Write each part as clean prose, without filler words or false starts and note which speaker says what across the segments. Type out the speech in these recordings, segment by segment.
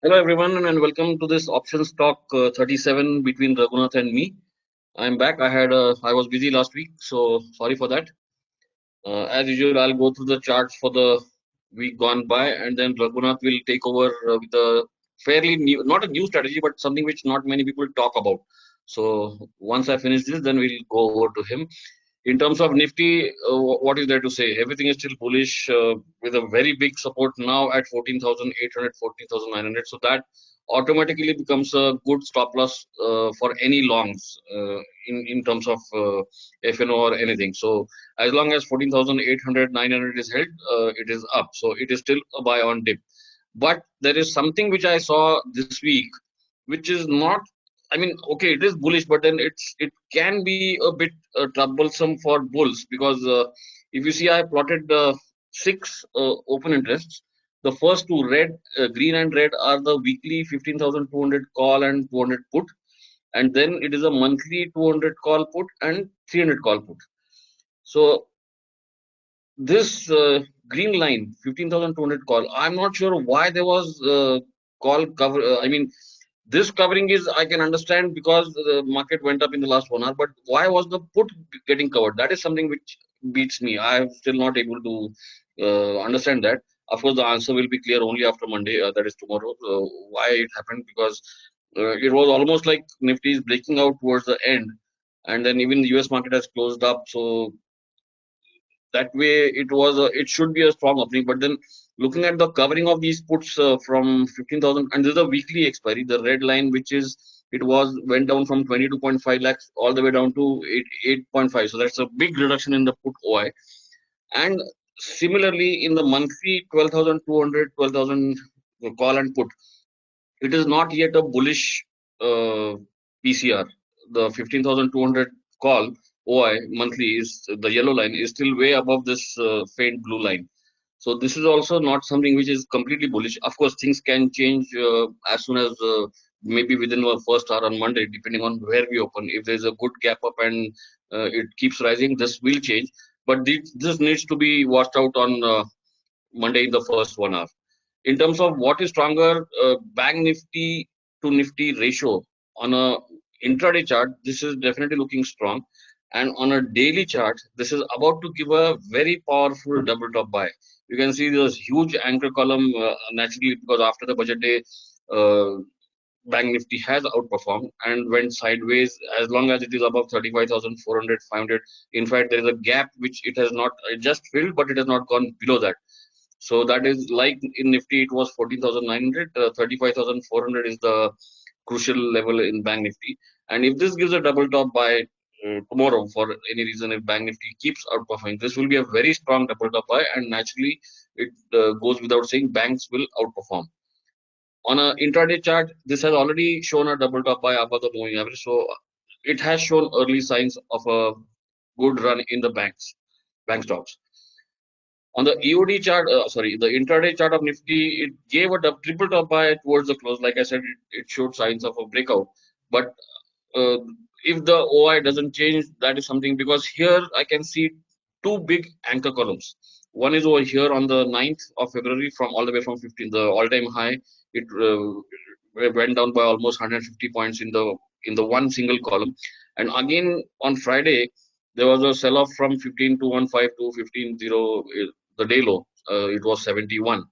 Speaker 1: Hello everyone and welcome to this options talk 37 between Raghunath and me. I'm back. I was busy last week, so sorry for that. As usual, I'll go through the charts for the week gone by, and then Raghunath will take over with a fairly new, not a new strategy, but something which not many people talk about. So once I finish this, then we'll go over to him. In terms of Nifty, what is there to say? Everything is still bullish with a very big support now at 14,800, 14,900. So that automatically becomes a good stop loss for any longs in terms of FNO or anything. So as long as 14,800, 900 is held, it is up. So it is still a buy on dip. But there is something which I saw this week which is not, I mean, okay, it is bullish, but then it can be a bit troublesome for bulls because if you see I plotted six open interests. The first two, red, green and red, are the weekly 15,200 call and 200 put, and then it is a monthly 200 call put and 300 call put. So this green line 15,200 call, I'm not sure why there was call cover. I mean, this covering is, I can understand because the market went up in the last 1 hour, but why was the put getting covered? That is something which beats me. I am still not able to understand that. Of course, the answer will be clear only after Monday, that is tomorrow. Why it happened? Because it was almost like Nifty is breaking out towards the end, and then even the US market has closed up. So that way it should be a strong opening, but then looking at the covering of these puts from 15,000, and this is a weekly expiry, the red line, which is, it was went down from 22.5 lakhs all the way down to 8.5, so that's a big reduction in the put OI. And similarly in the monthly 12,200, 12,000 call and put, it is not yet a bullish PCR. The 15,200 call OI monthly is the yellow line is still way above this faint blue line. So this is also not something which is completely bullish. Of course, things can change as soon as maybe within the first hour on Monday, depending on where we open. If there is a good gap up and it keeps rising, this will change. But this needs to be watched out on Monday in the first 1 hour. In terms of what is stronger, Bank Nifty to Nifty ratio on a intraday chart, this is definitely looking strong. And on a daily chart, this is about to give a very powerful double top buy. You can see this huge anchor column naturally because after the budget day, uh, Bank Nifty has outperformed and went sideways as long as it is above 35,400, 500. In fact, there is a gap which it has not just filled, but it has not gone below that. So that is like in Nifty, it was 14,900, 35,400 is the crucial level in Bank Nifty. And if this gives a double top by tomorrow, for any reason, if Bank Nifty keeps outperforming, this will be a very strong double top buy, and naturally, it goes without saying banks will outperform. On a intraday chart, this has already shown a double top buy above the moving average, so it has shown early signs of a good run in the bank stocks. On the EOD chart, sorry, the intraday chart of Nifty, it gave a triple top buy towards the close. Like I said, it showed signs of a breakout. But uh, if the OI doesn't change, that is something, because here I can see two big anchor columns. One is over here on the 9th of February, from all the way from 15, the all-time high. It went down by almost 150 points in the one single column. And again on Friday, there was a sell-off from 15,215 to 15,0, the day low. It was 71.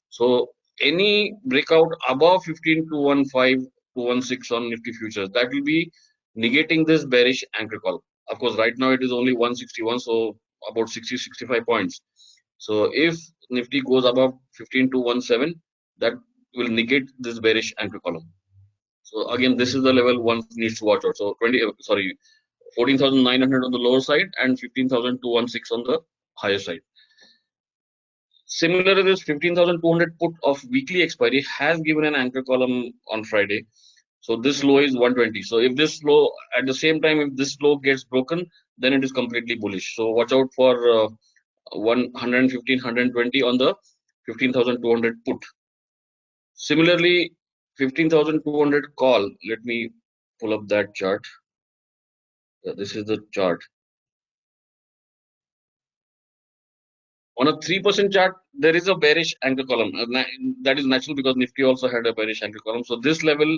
Speaker 1: So any breakout above 15,215 to 16 on Nifty futures, that will be negating this bearish anchor call. Of course, right now it is only 161, so about 60, 65 points. So if Nifty goes above 15,217, that will negate this bearish anchor column. So again, this is the level one needs to watch out. So 14,900 on the lower side and 15,216 on the higher side. Similarly, this 15,200 put of weekly expiry has given an anchor column on Friday. So this low is 120. So if this low, at the same time, if this low gets broken, then it is completely bullish. So watch out for 115, 120 on the 15,200 put. Similarly, 15,200 call. Let me pull up that chart. This is the chart. On a 3% chart, there is a bearish anchor column. That is natural because Nifty also had a bearish anchor column. So this level,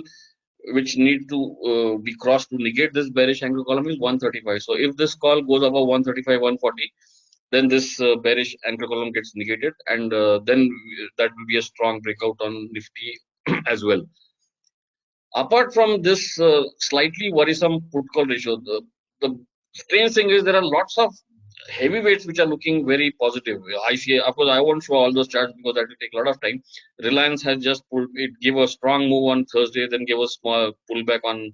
Speaker 1: which need to be crossed to negate this bearish anchor column, is 135. So if this call goes above 135, 140, then this bearish anchor column gets negated, and then that will be a strong breakout on Nifty as well. Apart from this slightly worrisome put call ratio, the strange thing is there are lots of heavyweights which are looking very positive. ICA, of course, I won't show all those charts because that will take a lot of time. Reliance has just pulled, it gave a strong move on Thursday, then gave a small pullback on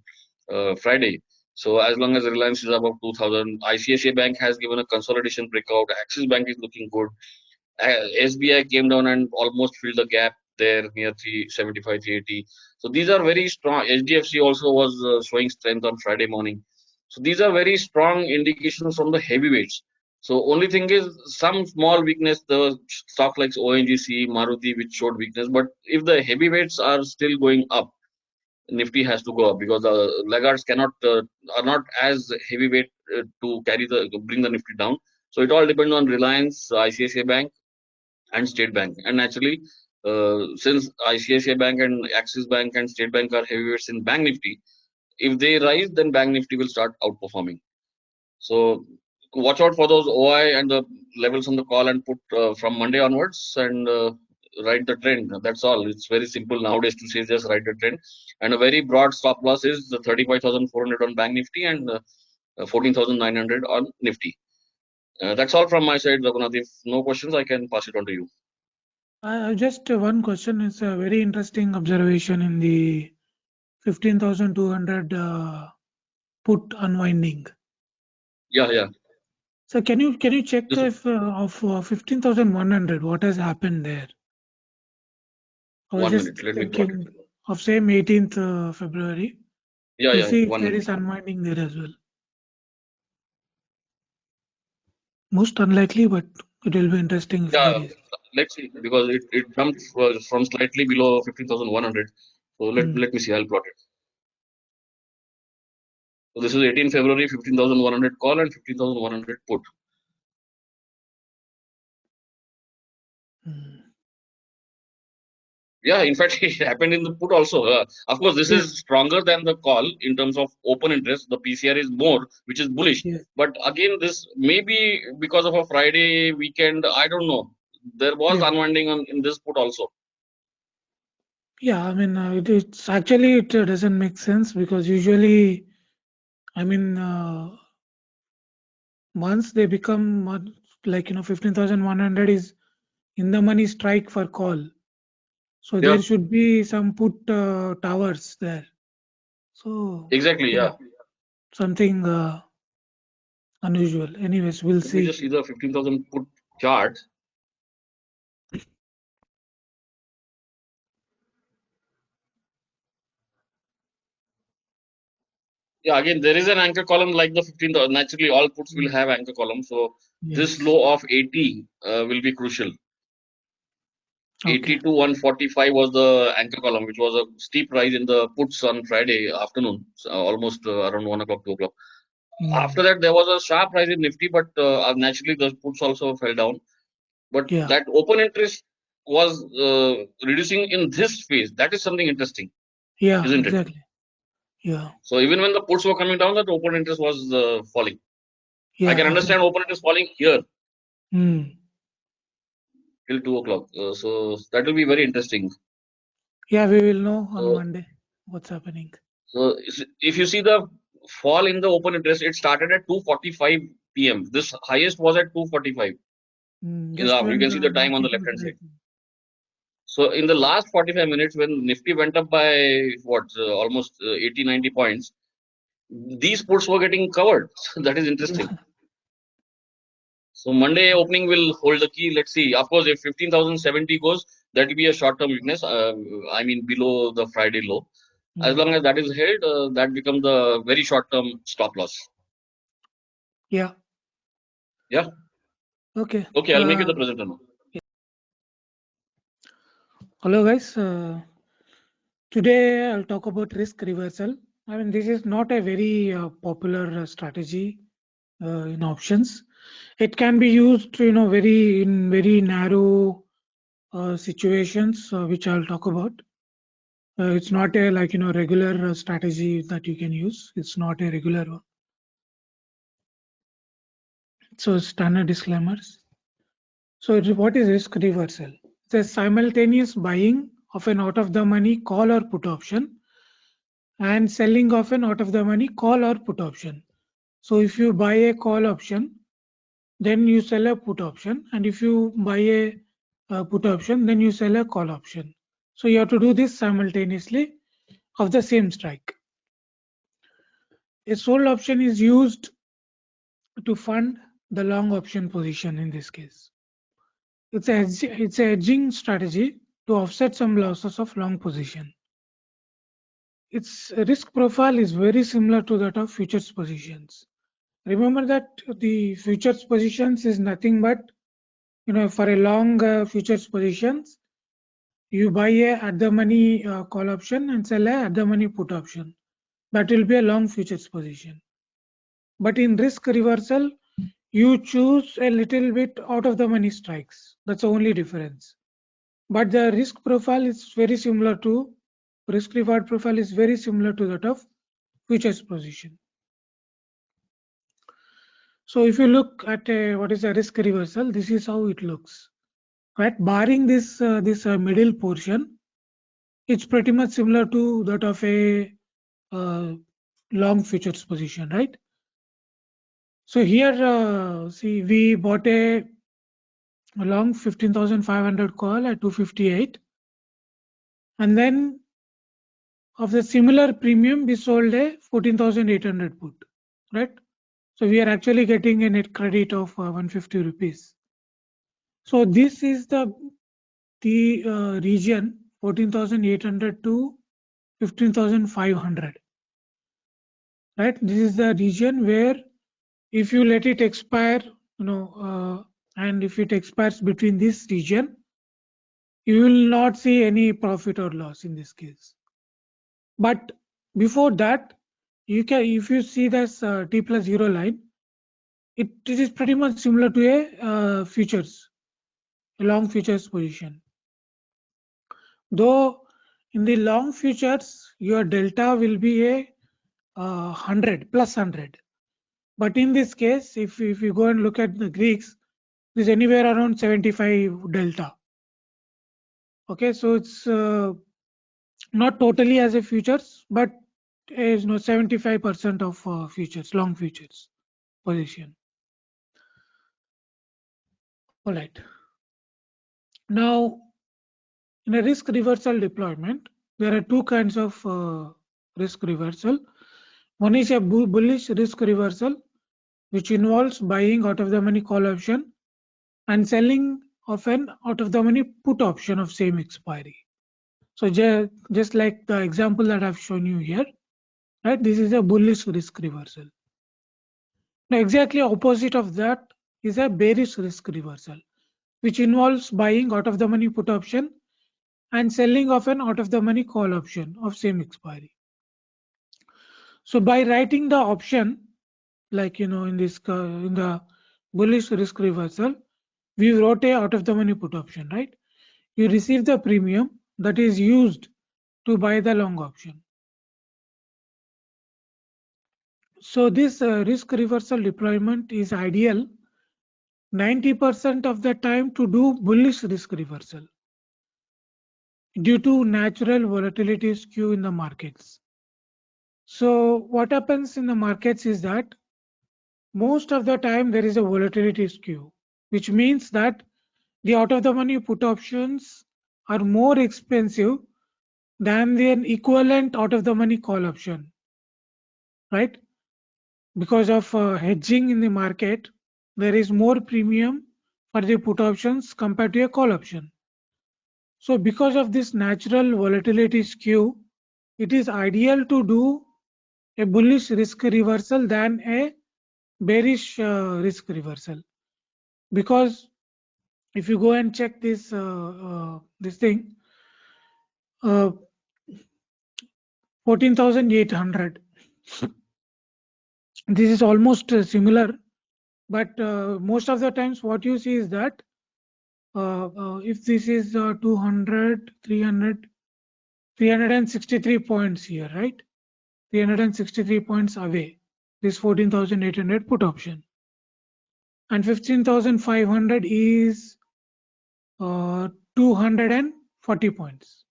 Speaker 1: Friday. So as long as Reliance is above 2000, ICICI Bank has given a consolidation breakout. Axis Bank is looking good. SBI came down and almost filled the gap there near 375, 380. So these are very strong. HDFC also was showing strength on Friday morning. So these are very strong indications from the heavyweights. So only thing is some small weakness, the stock like ONGC, Maruti, which showed weakness. But if the heavyweights are still going up, Nifty has to go up because the laggards cannot are not as heavyweight to carry the bring the Nifty down. So it all depends on Reliance, ICICI Bank, and State Bank. And naturally, since ICICI Bank and Axis Bank and State Bank are heavyweights in Bank Nifty, if they rise, then Bank Nifty will start outperforming. So watch out for those OI and the levels on the call and put from Monday onwards and ride the trend. That's all. It's very simple nowadays to say just ride the trend. And a very broad stop loss is the 35,400 on Bank Nifty and 14,900 on Nifty. That's all from my side, Raghunath. If no questions, I can pass it on to you.
Speaker 2: Just one question. It's a very interesting observation in the 15,200 put unwinding.
Speaker 1: Yeah.
Speaker 2: So can you check
Speaker 1: This,
Speaker 2: if of 15,100 what has happened there? I was
Speaker 1: 1
Speaker 2: just
Speaker 1: minute. Let me plot
Speaker 2: thinking
Speaker 1: it.
Speaker 2: of same 18th February.
Speaker 1: Yeah,
Speaker 2: We'll see if
Speaker 1: 1
Speaker 2: there
Speaker 1: minute.
Speaker 2: is unwinding there as well. Most unlikely, but it will be interesting if there is.
Speaker 1: Let's see because it jumped from slightly below 15,100. So let me see. I'll plot it. So this is 18 February, 15,100 call and 15,100 put. Yeah, in fact, it happened in the put also. Of course, this is stronger than the call in terms of open interest. The PCR is more, which is bullish.
Speaker 2: Yeah.
Speaker 1: But again, this may be because of a Friday weekend. I don't know. There was unwinding in this put also.
Speaker 2: Yeah, I mean, it's actually it doesn't make sense because usually, I mean, once they become like 15,100 is in the money strike for call. So there should be some put towers there. So
Speaker 1: Exactly. Yeah.
Speaker 2: something unusual. Anyways, we'll
Speaker 1: Let me
Speaker 2: see.
Speaker 1: just see the 15,000 put chart. Yeah, again, there is an anchor column like the 15,000. Naturally, all puts will have anchor column. So this low of 80 will be crucial. 80 to 145 was the anchor column, which was a steep rise in the puts on Friday afternoon, so almost around 1 o'clock, 2 o'clock. After that, there was a sharp rise in Nifty, but naturally, the puts also fell down. But that open interest was reducing in this phase. That is something interesting.
Speaker 2: Yeah,
Speaker 1: isn't
Speaker 2: exactly.
Speaker 1: it?
Speaker 2: Yeah.
Speaker 1: So even when the puts were coming down, that open interest was falling.
Speaker 2: Yeah,
Speaker 1: I can understand open interest falling here till 2 o'clock. So that will be very interesting.
Speaker 2: Yeah, we will know on Monday what's happening.
Speaker 1: So if you see the fall in the open interest, it started at 2:45 p.m. This highest was at 2:45. You can see the time on the left hand side. So in the last 45 minutes, when Nifty went up by almost 80, 90 points, these puts were getting covered. That is interesting. So Monday opening will hold the key. Let's see. Of course, if 15,070 goes, that will be a short-term weakness. I mean, below the Friday low. As long as that is held, that becomes the very short-term stop loss.
Speaker 2: Yeah.
Speaker 1: Yeah.
Speaker 2: Okay.
Speaker 1: Okay, I'll make you the presenter now.
Speaker 2: Hello, guys. Today I'll talk about risk reversal. I mean, this is not a very popular strategy in options. It can be used, very narrow situations, which I'll talk about. It's not a regular strategy that you can use. It's not a regular one. So standard disclaimers. So what is risk reversal? It's a simultaneous buying of an out of the money call or put option and selling of an out of the money call or put option. So if you buy a call option, then you sell a put option, and if you buy a put option, then you sell a call option. So you have to do this simultaneously of the same strike. A sold option is used to fund the long option position in this case. It's a hedging strategy to offset some losses of long position. Its risk profile is very similar to that of futures positions. Remember that the futures positions is nothing but, for a long futures positions, you buy a at the money call option and sell a at the money put option. That will be a long futures position. But in risk reversal, you choose a little bit out of the money strikes. That's the only difference. But the risk profile is very similar to risk reward profile is very similar to that of futures position. So if you look at what is a risk reversal, this is how it looks. Right, barring this middle portion, it's pretty much similar to that of a long futures position, right? So here, see, we bought a long 15,500 call at 258, and then of the similar premium, we sold a 14,800 put, right? So we are actually getting a net credit of 150 rupees. So this is the region 14,800 to 15,500, right? This is the region where if you let it expire, and if it expires between this region, you will not see any profit or loss in this case. But before that, you can, if you see this T plus 0 line, it is pretty much similar to a futures, a long futures position. Though in the long futures, your delta will be a 100 plus 100. But in this case, if you go and look at the Greeks, is anywhere around 75 delta. Okay, so it's not totally as a futures, but is 75% of futures, long futures position. All right. Now, in a risk reversal deployment, there are two kinds of risk reversal. One is a bullish risk reversal, which involves buying out of the money call option and selling of an out of the money put option of same expiry. So just like the example that I've shown you here, right? This is a bullish risk reversal. Now, exactly opposite of that is a bearish risk reversal, which involves buying out of the money put option and selling of an out of the money call option of same expiry. So by writing the option, like in this in the bullish risk reversal, we wrote a out of the money put option, right? You receive the premium that is used to buy the long option. So this risk reversal deployment is ideal 90% of the time to do bullish risk reversal due to natural volatility skew in the markets. So what happens in the markets is that most of the time there is a volatility skew, which means that the out of the money put options are more expensive than the equivalent out of the money call option, right? Because of hedging in the market, there is more premium for the put options compared to a call option. So because of this natural volatility skew, it is ideal to do a bullish risk reversal than a bearish risk reversal. Because if you go and check this this thing, 14,800, this is almost similar But most of the times what you see is that if this is 200, 300, 363 points here, right? 363 points away, this 14,800 put option. And 15,500 is 240 points.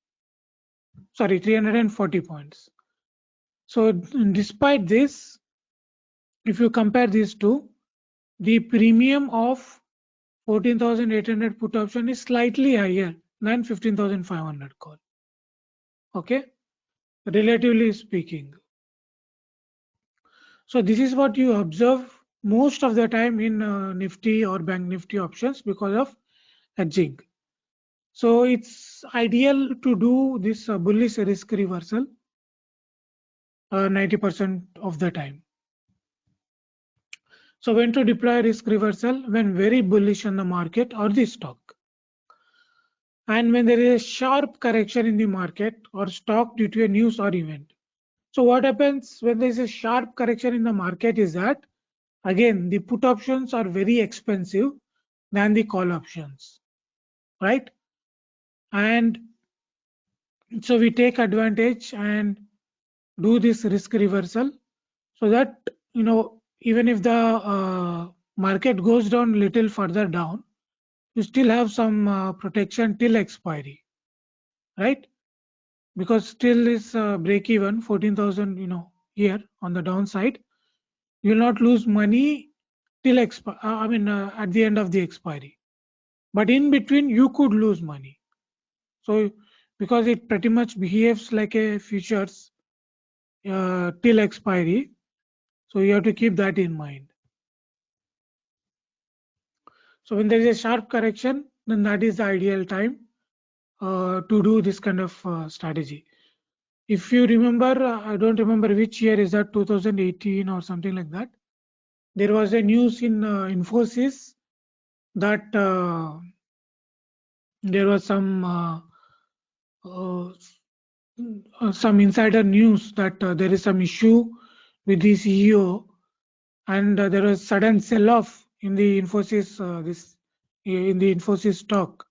Speaker 2: Sorry, 340 points. So despite this, if you compare these two, the premium of 14,800 put option is slightly higher than 15,500 call. Okay, relatively speaking. So this is what you observe most of the time in Nifty or Bank Nifty options because of hedging. So it's ideal to do this bullish risk reversal 90% of the time. So when to deploy risk reversal? When very bullish on the market or the stock. And when there is a sharp correction in the market or stock due to a news or event. So what happens when there is a sharp correction in the market is that, again, the put options are very expensive than the call options, right? And so we take advantage and do this risk reversal so that, you know, even if the market goes down little further down, you still have some protection till expiry, right? Because still is break even 14,000, you know, here on the downside, you will not lose money till at the end of the expiry, but in between you could lose money. So because it pretty much behaves like a futures till expiry, so you have to keep that in mind. So when there is a sharp correction, then that is the ideal time to do this kind of strategy. If you remember, I don't remember which year is that, 2018 or something like that. There was a news in Infosys that there was some insider news that there is some issue with the CEO, and there was sudden sell-off in the Infosys in the Infosys stock.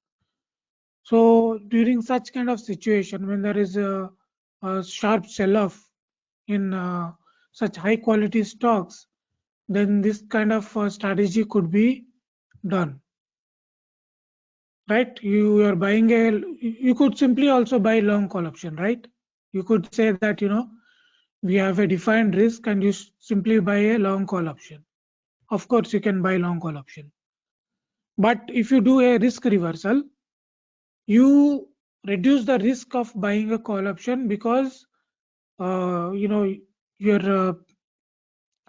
Speaker 2: So during such kind of situation, when there is a sharp sell-off in such high quality stocks, then this kind of strategy could be done, right? You are buying you could simply also buy long call option, right? You could say that, you know, we have a defined risk and you simply buy a long call option. Of course you can buy long call option, but if you do a risk reversal, you reduce the risk of buying a call option because you know, you're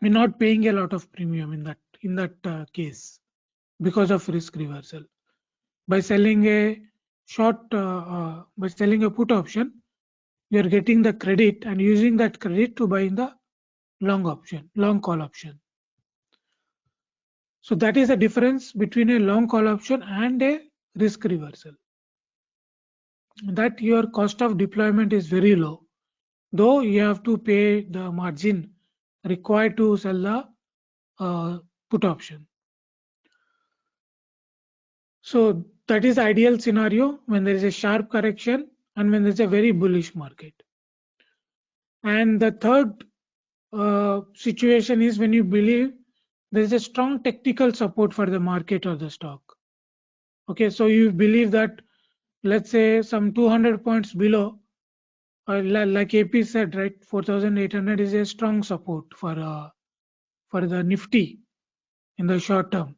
Speaker 2: not paying a lot of premium in that case because of risk reversal. By selling a by selling a put option, you are getting the credit and using that credit to buy in the long call option. So that is the difference between a long call option and a risk reversal. That your cost of deployment is very low, though you have to pay the margin required to sell the put option. So that is the ideal scenario when there is a sharp correction and when there is a very bullish market. And the third situation is when you believe there is a strong technical support for the market or the stock. Okay, so you believe that, let's say, some 200 points below, like AP said, right, 4,800 is a strong support for the Nifty in the short term.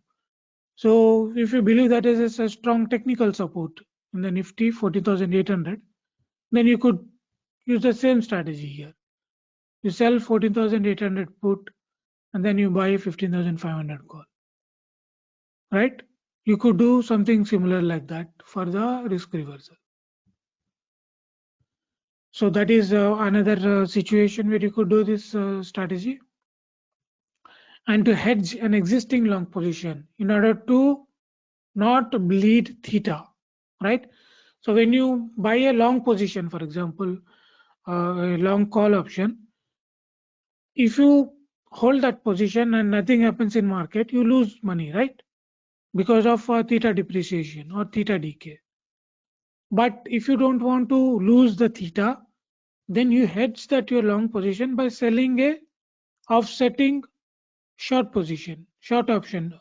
Speaker 2: So if you believe that is a strong technical support in the Nifty 14,800, then you could use the same strategy here. You sell 14,800 put and then you buy 15,500 call, right? You could do something similar like that for the risk reversal. So that is another situation where you could do this strategy. And to hedge an existing long position in order to not bleed theta, right? So when you buy a long position, for example, a long call option, if you hold that position and nothing happens in market, you lose money, right? Because of theta depreciation or theta decay. But if you don't want to lose the theta, then you hedge that your long position by selling a offsetting short position, short option,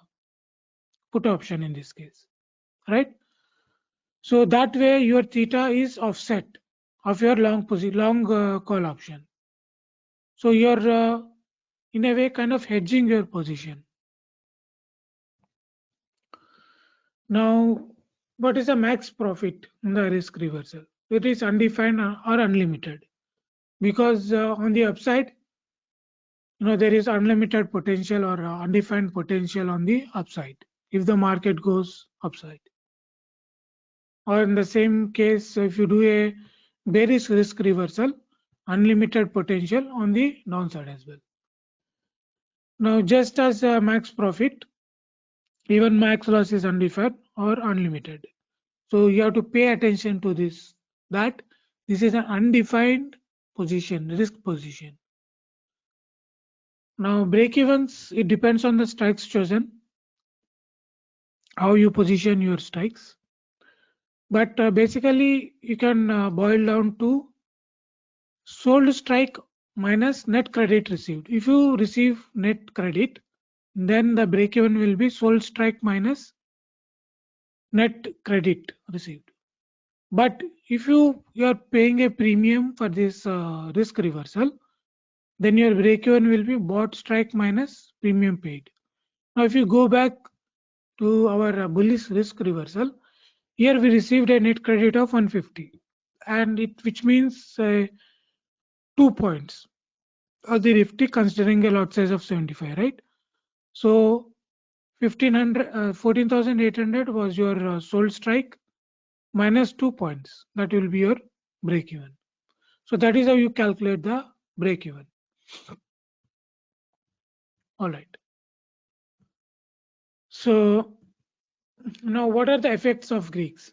Speaker 2: put option in this case, right? So that way your theta is offset of your long call option. So you're in a way kind of hedging your position. Now, what is the max profit in the risk reversal? It is undefined or unlimited, because on the upside, there is unlimited potential or undefined potential on the upside if the market goes upside. Or in the same case, if you do a bearish risk reversal, unlimited potential on the downside as well. Now, just as max profit, even max loss is undefined or unlimited. So you have to pay attention to this, that this is an undefined position, risk position. Now break evens, it depends on the strikes chosen, how you position your strikes. But basically you can boil down to sold strike minus net credit received. If you receive net credit, then the break even will be sold strike minus net credit received. But if you are paying a premium for this risk reversal, then your break even will be bought strike minus premium paid. Now if you go back to our bullish risk reversal, here we received a net credit of 150, and which means 2 points of the Nifty considering a lot size of 75, right? So 14,800 was your sold strike minus 2 points. That will be your break even. So that is how you calculate the break even. All right. So now what are the effects of Greeks?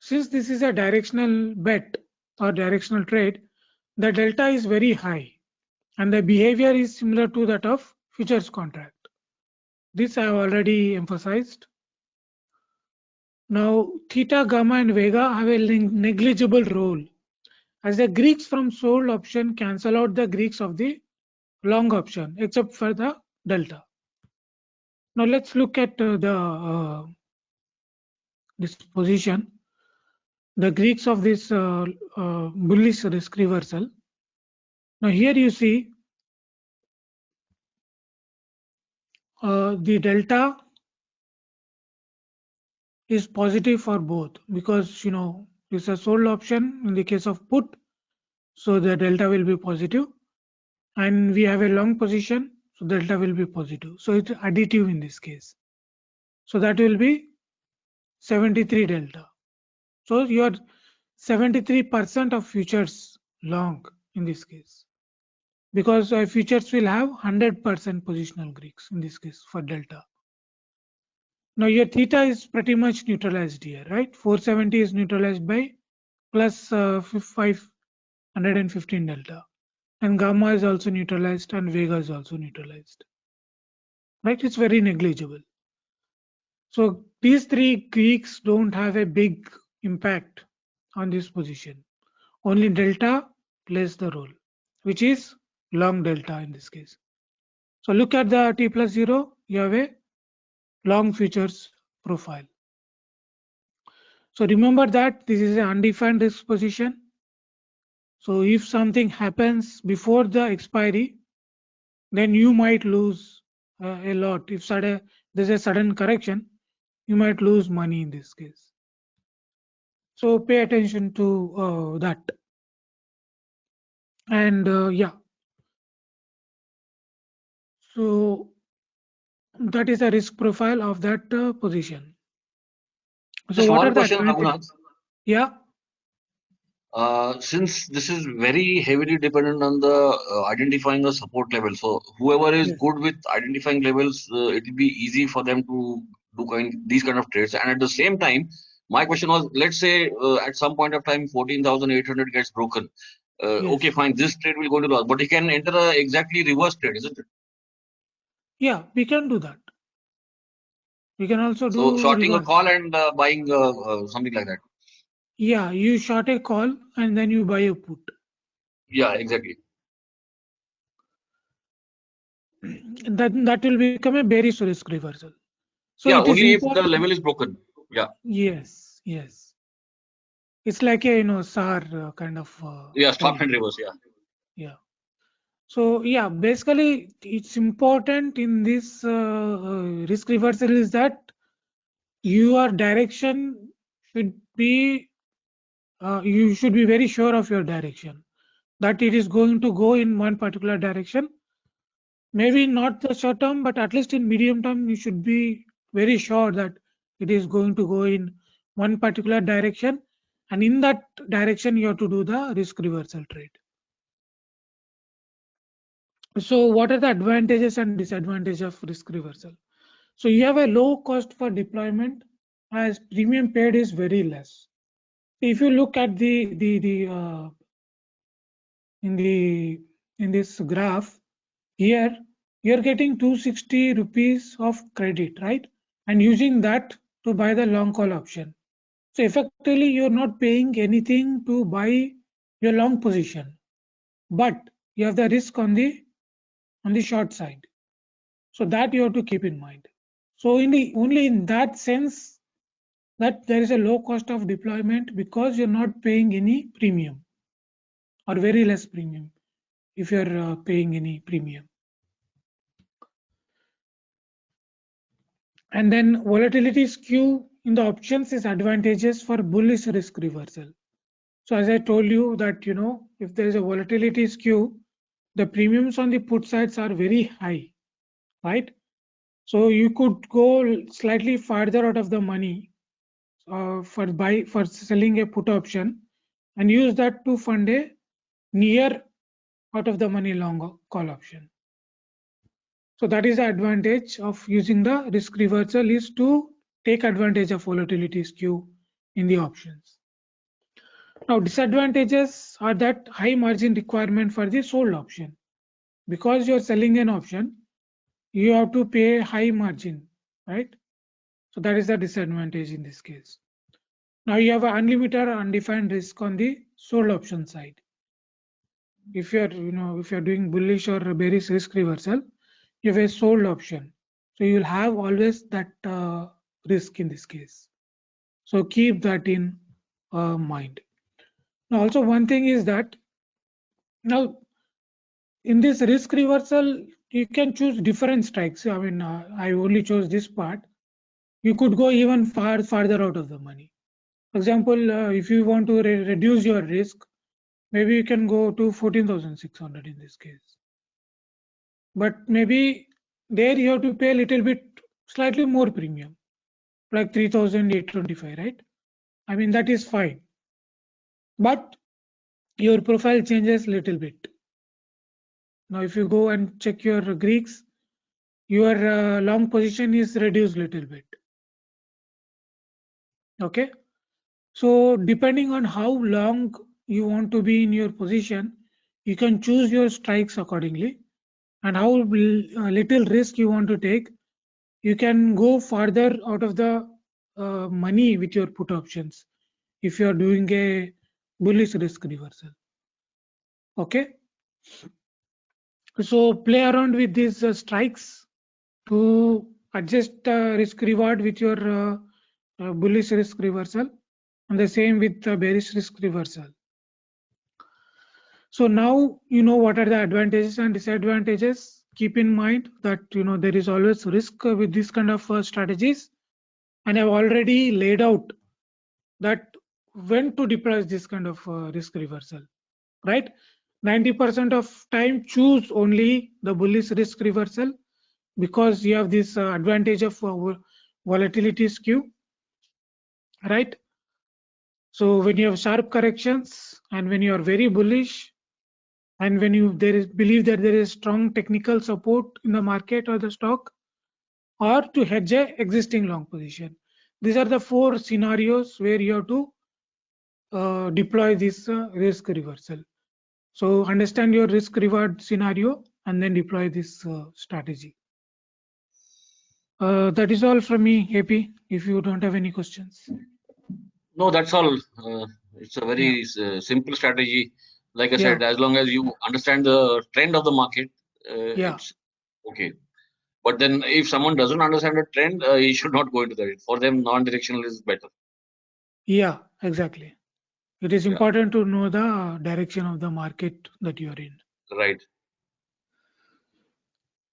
Speaker 2: Since this is a directional bet or directional trade, the delta is very high and the behavior is similar to that of futures contract. This I have already emphasized. Now theta, gamma and vega have a negligible role, as the Greeks from sold option cancel out the Greeks of the long option except for the delta. Now let's look at this position, the Greeks of this bullish risk reversal. Now here you see the delta is positive for both, because it's a sold option in the case of put, so the delta will be positive, and we have a long position, so delta will be positive, so it's additive in this case. So that will be 73 delta. So you are 73% of futures long in this case, because futures will have 100% positional Greeks in this case for delta. Now your theta is pretty much neutralized here, right? 470 is neutralized by plus 515 delta, and gamma is also neutralized and vega is also neutralized, right? It's very negligible. So these three Greeks don't have a big impact on this position. Only delta plays the role, which is long delta in this case. So look at the T plus 0, you have a long futures profile. So remember that this is an undefined risk position. So if something happens before the expiry, then you might lose a lot. If there's a sudden correction, you might lose money in this case. So pay attention to that. And yeah, so that is a risk profile of that position. So
Speaker 1: Just
Speaker 2: what
Speaker 1: one
Speaker 2: are the
Speaker 1: question,
Speaker 2: advantages? Yeah.
Speaker 1: Since this is very heavily dependent on the identifying the support level, so whoever is
Speaker 2: Yes.
Speaker 1: good with identifying levels, it will be easy for them to do these kind of trades. And at the same time, my question was, let's say at some point of time 14,800 gets broken.
Speaker 2: Yes.
Speaker 1: Okay, fine, this trade will go to loss, but he can enter a exactly reverse trade, isn't it?
Speaker 2: Yeah, we can do that. We can also
Speaker 1: So
Speaker 2: do
Speaker 1: shorting a
Speaker 2: reverse.
Speaker 1: call and buying something like that.
Speaker 2: Yeah, you short a call and then you buy a put.
Speaker 1: Yeah, exactly.
Speaker 2: That will become a bearish risk reversal. So
Speaker 1: Yeah,
Speaker 2: it is
Speaker 1: only if the
Speaker 2: important.
Speaker 1: level is broken. Yeah,
Speaker 2: Yes, yes. It's like a SAR kind of
Speaker 1: yeah, stop
Speaker 2: trade.
Speaker 1: and reverse. Yeah,
Speaker 2: Yeah. So yeah, basically it's important in this risk reversal is that your direction should be you should be very sure of your direction, that it is going to go in one particular direction. Maybe not the short term, but at least in medium term, you should be very sure that it is going to go in one particular direction, and in that direction you have to do the risk reversal trade. So what are the advantages and disadvantages of risk reversal? So you have a low cost for deployment as premium paid is very less. If you look at the in the in this graph here, you're getting 260 rupees of credit, right? And using that to buy the long call option. So effectively, you're not paying anything to buy your long position, but you have the risk on the short side. So that you have to keep in mind. So in the only in that sense that there is a low cost of deployment because you're not paying any premium or very less premium if you're paying any premium. And then volatility skew in the options is advantageous for bullish risk reversal. So as I told you that if there is a volatility skew, the premiums on the put sides are very high, right? So you could go slightly farther out of the money for selling a put option and use that to fund a near out of the money long call option. So that is the advantage of using the risk reversal is to take advantage of volatility skew in the options. Now disadvantages are that high margin requirement for the sold option. Because you're selling an option, you have to pay high margin, right? So that is the disadvantage in this case. Now you have unlimited or undefined risk on the sold option side. If you're doing bullish or bearish risk reversal, you have a sold option, so you will have always that risk in this case. So keep that in mind. Now also one thing is that now in this risk reversal you can choose different strikes. I mean I only chose this part. You could go even farther out of the money. For example, if you want to reduce your risk, maybe you can go to 14,600 in this case. But maybe there you have to pay a little bit slightly more premium, like 3,825, right? I mean that is fine, but your profile changes little bit. Now if you go and check your Greeks, your long position is reduced little bit. Okay, so depending on how long you want to be in your position, you can choose your strikes accordingly, and how little risk you want to take. You can go farther out of the money with your put options if you are doing a bullish risk reversal. Okay, so play around with these strikes to adjust risk reward with your bullish risk reversal, and the same with bearish risk reversal. So now you know what are the advantages and disadvantages. Keep in mind that there is always risk with this kind of strategies, and I've already laid out that when to deploy this kind of risk reversal, right? 90% of time choose only the bullish risk reversal because you have this advantage of volatility skew, right? So when you have sharp corrections and when you are very bullish and when you believe that there is strong technical support in the market or the stock, or to hedge a existing long position, these are the four scenarios where you have to deploy this risk reversal. So understand your risk reward scenario and then deploy this strategy. That is all from me, AP. If you don't have any questions.
Speaker 1: No, that's all. It's a
Speaker 2: Yeah.
Speaker 1: very simple strategy. Like I
Speaker 2: Yeah.
Speaker 1: said, as long as you understand the trend of the market,
Speaker 2: Yeah.
Speaker 1: it's okay. But then if someone doesn't understand the trend, he should not go into that. For them, non-directional is better.
Speaker 2: Yeah. Exactly. It is
Speaker 1: Yeah,
Speaker 2: important to know the direction of the market that you are in.
Speaker 1: right.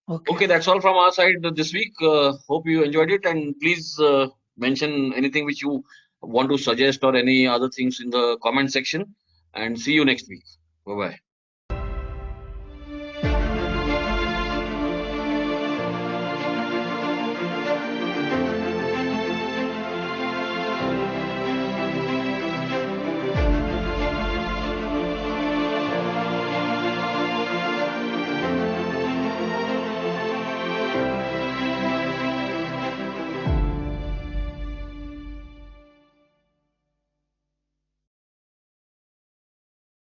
Speaker 2: Okay.
Speaker 1: Okay, that's all from our side this week. Hope you enjoyed it, and please mention anything which you want to suggest or any other things in the comment section. And see you next week. Bye bye.